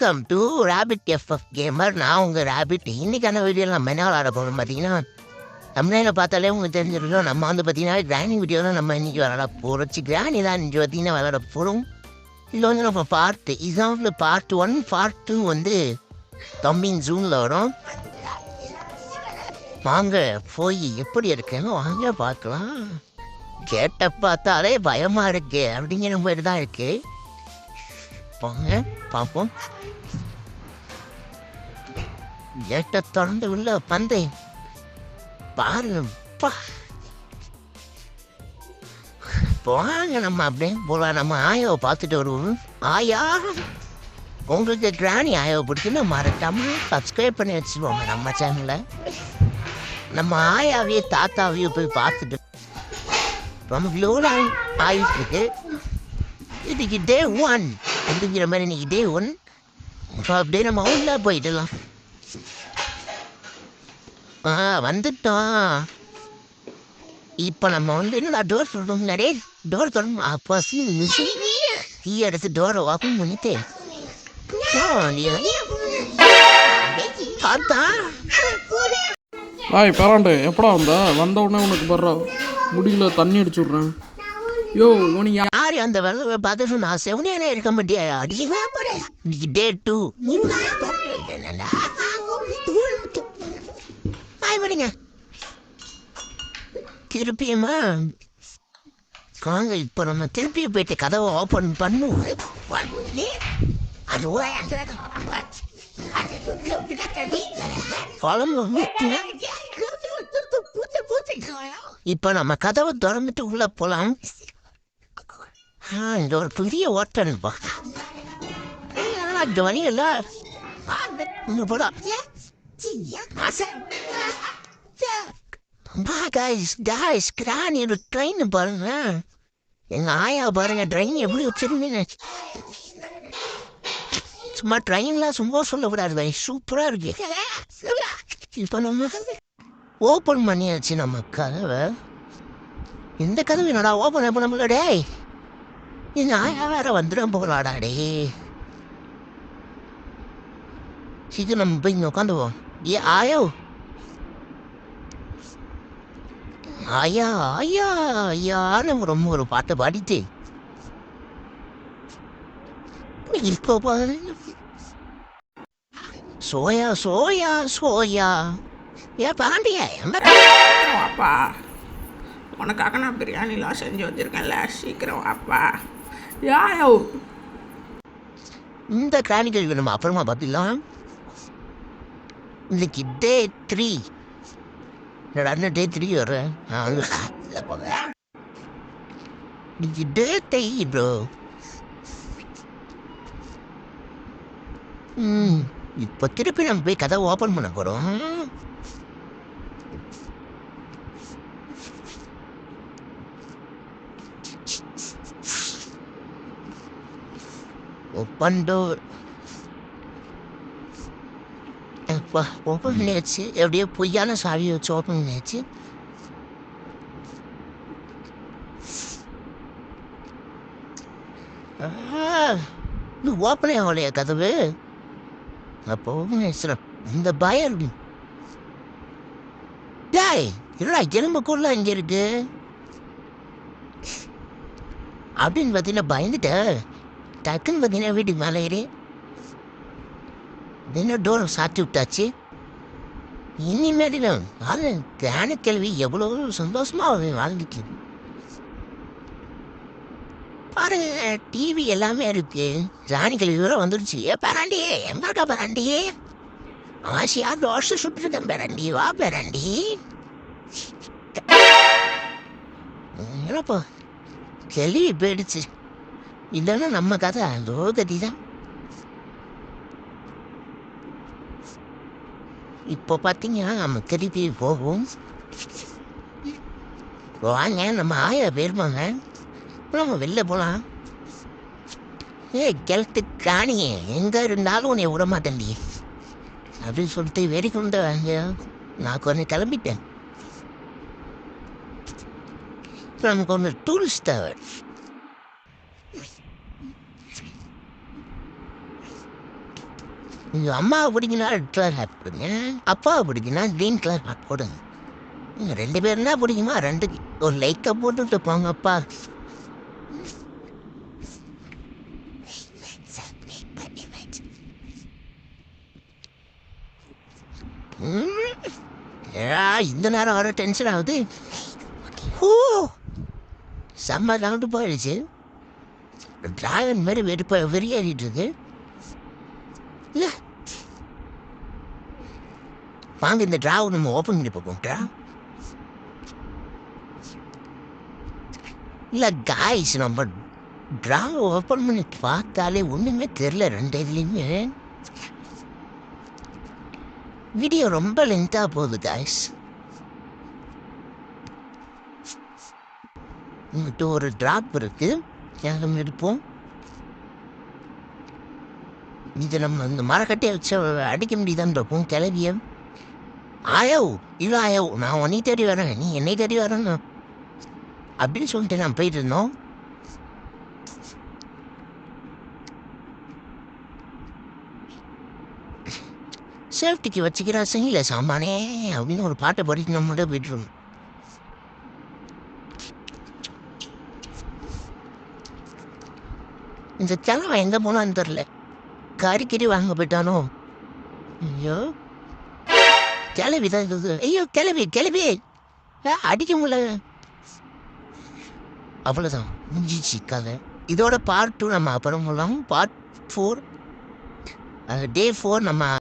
Welcome to rapid FF gamer. நான் உங்கள் rapid. இன்றைக்கான வீடியோவில் நம்ம என்ன விளாட போகிறோம் பார்த்தீங்கன்னா, தமிழில் பார்த்தாலே உங்களுக்கு தெரிஞ்சிருக்கோம். நம்ம வந்து பார்த்தீங்கன்னா கிராணி வீடியோ தான் நம்ம இன்றைக்கி விளாட போகிறோம். கிராணி தான் இன்றைக்கி பார்த்தீங்கன்னா விளாட போகிறோம். இதில் வந்து நம்ம எக்ஸாம்பிள் பார்ட் 1 பார்ட் 2 வந்து கம்மிங் ஜூனில் வரும். வாங்க போய் எப்படி இருக்குன்னு வாங்க பார்க்கலாம். கேட்ட பார்த்தாலே பயமாக இருக்கு அப்படிங்கிற மாதிரி தான் இருக்கு. போங்க பார்ப்போம். கேட்ட திறந்து உள்ள பந்து பாருப்பா. போங்க நம்ம அப்படியே போகலாம். நம்ம ஆயாவை பார்த்துட்டு வருவோம். ஆயா, உங்களுக்கு கிராணி ஆயாவை பிடிக்குன்னு மறக்காம சப்ஸ்கிரைப் பண்ணி வச்சுருவோங்க நம்ம சேனலில். நம்ம ஆயாவையே தாத்தாவையும் போய் பார்த்துட்டு நமக்கு லோன் ஆகிட்டு இருக்கு. இன்னைக்கு டே 1 அப்படிங்கிற மாதிரி இன்னைக்கு டே 1. அப்படியே நம்ம உள்ள போயிடலாம். வந்துட்டோம். இப்போ நம்ம வந்து என்னடா டோர் சொல்லணும், நிறைய டோர் தொடணும். அப்போ தீ எடுத்து டோரை ஓப்பன் பண்ணிட்டு பார்த்தா ஆய் பராண்டு எப்படா வந்த உடனே உனக்கு பர்றா முடியல தண்ணி அடிச்சு விட்றேன். யோ உனக்கு யாரு அந்த வெள்ள பார்த்து நான் செவனியானே இருக்க மாட்டியா? அடிக்கவே போறேன். டே 2 படிங்க திருப்பியுமா வாங்க. இப்போ நம்ம திருப்பியும் போயிட்டு கதவை ஓப்பன் பண்ணுவோம். இப்போ நம்ம கதவை திறந்துட்டு உள்ள போலாம். இந்த ஒரு பெரிய ஓட்டன் வழி எல்லாம் ட்ரெயின் பாருங்க. எங்க ஆயா பாருங்க ட்ரெயின் எப்படி வச்சிருந்தீங்க. சும்மா ட்ரெயின்லாம் சும்மா சொல்லக்கூடாது பாய், சூப்பரா இருக்கு. இப்போ நம்ம ஓப்பன் பண்ணியாச்சு நம்ம கதவை. இந்த கதவு என்னடா ஓப்பன் பண்ண முடியல. டேய் இந்த ஆயா வேற வந்துடும் போகலாடா. டே சீக்கிரம் நம்ம போய் இங்கே உட்காந்துவோம். ஆயோ ஆயா ஆயா ஐயான்னு ரொம்ப ஒரு பாட்டை பாடிட்டு இப்போ சோயா சோயா சோயா பாண்டியா வாப்பா, உனக்காக நான் பிரியாணிலாம் செஞ்சு வச்சுருக்கேன்ல, சீக்கிரம் வாப்பா. யாயோ இந்த கிரானிக்கல் நம்ம அப்புறமா பார்த்துக்கலாம். இன்னைக்கு டே 3 டே 3 வர்றேன். இன்னைக்கு டே 3 ப்ரோ. இப்போ திருப்பி நம்ம போய் கதை ஓப்பன் பண்ண போகிறோம். Open door. ஓப்பன் பண்ணியாச்சு. எப்படியோ பொய்யான சாவியை வச்சு ஓப்பன் பண்ணியாச்சு. இன்னும் ஓப்பனே ஆகலையா கதவு? அப்போ இந்த பயம் டாய் இல்லடா எலும்புக்குள்ள இங்கே இருக்கு அப்படின்னு பார்த்தீங்கன்னா பயந்துட்டேன். டக்குன்னு பார்த்தீங்கன்னா வீட்டுக்கு மேலே ஏறி என்ன டோரை சாத்தி விட்டாச்சு. இனிமேல் அது தியான கேள்வி எவ்வளோ சந்தோஷமாக வாழ்ந்துட்டு பாருங்க. டிவி எல்லாமே இருக்கு. ராணி கேள்வி வர வந்துடுச்சு. பேராண்டி எங்கக்கா பேராண்டி? ஆசையா தோசை சுட்டுருக்கேன் பேராண்டி. வா பேராண்டி. என்னப்பா கேள்வி போயிடுச்சு. இல்லைன்னா நம்ம கதை அதோ கதி தான். இப்போ பார்த்தீங்கன்னா நம்ம திருப்பி போவோம். வாங்க நம்ம ஆயா போயிருப்பாங்க. நம்ம வெளில போகலாம். கிழத்து காணி எங்கே இருந்தாலும் உன்னை விட மாட்டேன்டி அப்படின்னு சொல்லிட்டு வெறி கொண்டு வாங்க. நான் கொஞ்சம் கிளம்பிட்டேன். நமக்கு ஒன்று டூல்ஸ் தேவை. உங்கள் அம்மாவை பிடிக்குன்னா ரெட் கலர் ஹேட் போடுங்க, அப்பாவை பிடிக்குன்னா க்ரீன் கலர் ஹேட் போடுங்க. நீங்கள் 2 பேரும் தான் பிடிக்குமா 2 ஒரு லைக்கை போட்டுட்டு போங்கப்பா. இந்த நேரம் வர டென்ஷன் ஆகுது. ஓ செம்ம ரவுண்டு போயிடுச்சு. டிராகன் மாதிரி வெறியாடிட்டு இருக்கு. இல்லை வாங்க இந்த டிராகன் நம்ம ஓப்பன் பண்ணி பார்ப்போம்டா. இல்லை காய்ஸ், நம்ம டிராகன் ஓப்பன் பண்ணி பார்த்தாலே ஒன்றுமே தெரில 2 இதுலேயுமே. வீடியோ ரொம்ப லென்த்தாக போகுது காய்ஸ். இங்கிட்ட ஒரு ட்ராப் இருக்கு, நம்ம எடுப்போம். இது நம்ம இந்த மரக்கட்டையை வச்சு அடிக்க முடியுதான்னு பார்ப்போம். கிளவிய ஆயோ இல்லை ஆயோ, நான் உன்னை தேடி வரேன், நீ என்னை தேடி வரேன்னு அப்படின்னு சொல்லிட்டு நான் போயிட்டு இருந்தோம். சேஃப்டிக்கு வச்சுக்கிறா செய்யல சாமானே அப்படின்னு ஒரு பாட்டை படித்து நம்மளோட போயிட்டு. இந்த கிழமை எங்கே போனான்னு தெரில, கறிக்கறி வாங்க போயிட்டானோ. ஐயோ கிளவி தான் இது. ஐயோ கிளவி அடிக்க முடியல. அவ்வளோதான் முடிஞ்சிச்சு கதை. இதோட பார்ட் 2 நம்ம அப்புறம் போகலாம். பார்ட் 4 டே 4 நம்ம